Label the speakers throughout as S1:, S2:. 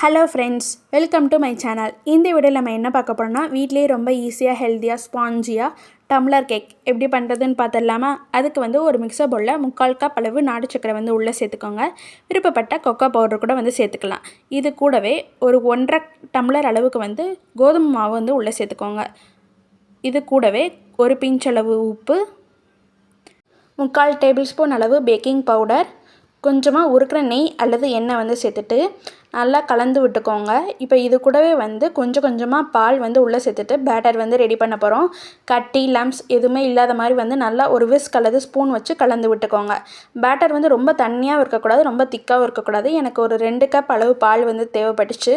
S1: Hello friends, welcome to my channel. இந்த வீடியோவில் நம்ம என்ன பார்க்க போகிறோம்னா, வீட்டிலேயே ரொம்ப ஈஸியாக ஹெல்த்தியாக ஸ்பாஞ்சியாக டம்ளர் கேக் எப்படி பண்ணுறதுன்னு பார்த்துடலாமா? அதுக்கு ஒரு மிக்சர் பவுலில் 3/4 கப் அளவு நாட்டு சக்கரை உள்ளே சேர்த்துக்கோங்க. விருப்பப்பட்ட கொக்கோ பவுடர் கூட சேர்த்துக்கலாம். இது கூடவே ஒரு 1.5 டம்ளர் அளவுக்கு கோதுமை மாவு உள்ளே சேர்த்துக்கோங்க. இது கூடவே ஒரு பிஞ்ச் அளவு உப்பு, 3/4 டேபிள் ஸ்பூன் அளவு பேக்கிங் பவுடர், கொஞ்சமாக உருக்கிற நெய் அல்லது எண்ணெய் சேர்த்துட்டு நல்லா கலந்து விட்டுக்கோங்க. இப்போ இது கூடவே கொஞ்சம் கொஞ்சமாக பால் உள்ளே சேர்த்துட்டு பேட்டர் ரெடி பண்ண போகிறோம். கட்டி லம்ப்ஸ் எதுவுமே இல்லாத மாதிரி நல்லா ஒரு விஸ்க் அல்லது ஸ்பூன் வச்சு கலந்து விட்டுக்கோங்க. பேட்டர் ரொம்ப தண்ணியாகவும் இருக்கக்கூடாது, ரொம்ப திக்காகவும் இருக்கக்கூடாது. எனக்கு ஒரு 2 கப் அளவு பால் தேவைப்பட்டுச்சு.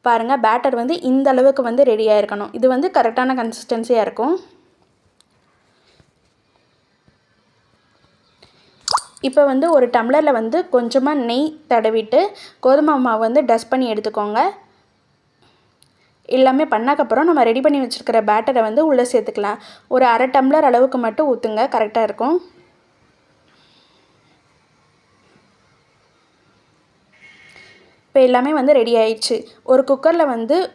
S1: பாருங்கள், பேட்டர் இந்த அளவுக்கு ரெடியாக இருக்கணும். இது கரெக்டான கன்சிஸ்டன்சியாக இருக்கும். இப்போ ஒரு டம்ளரில் கொஞ்சமாக நெய் தடவிட்டு கோதுமை மாவு டஸ்ட் பண்ணி எடுத்துக்கோங்க. எல்லாமே பண்ணக்கப்புறம் நம்ம ரெடி பண்ணி வச்சுருக்கிற பேட்டரை உள்ளே சேர்த்துக்கலாம். ஒரு 1/2 டம்ளர் அளவுக்கு மட்டும் ஊற்றுங்க, கரெக்டாக இருக்கும். இப்போ எல்லாமே ரெடி ஆயிடுச்சு. ஒரு குக்கரில்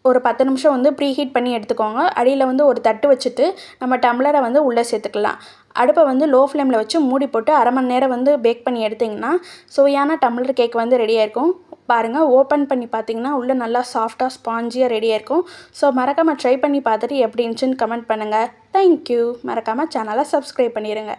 S1: ஒரு 10 நிமிஷம் ப்ரீ ஹீட் பண்ணி எடுத்துக்கோங்க. அடியில் ஒரு தட்டு வச்சுட்டு நம்ம டம்ளரை உள்ளே சேர்த்துக்கலாம். அடுப்பை லோ ஃப்ளேமில் வச்சு மூடி போட்டு 1/2 மணி நேரம் பேக் பண்ணி எடுத்திங்கன்னா சுவையான டம்ளர் கேக் ரெடியாக இருக்கும். பாருங்கள், ஓப்பன் பண்ணி பார்த்திங்கன்னா உள்ளே நல்லா சாஃப்டாக ஸ்பாஞ்சியாக ரெடியாக இருக்கும். ஸோ மறக்காமல் ட்ரை பண்ணி பார்த்துட்டு எப்படி இருந்துச்சுன்னு கமெண்ட் பண்ணுங்கள். தேங்க்யூ. மறக்காமல் சேனலை சப்ஸ்கிரைப் பண்ணிடுங்க.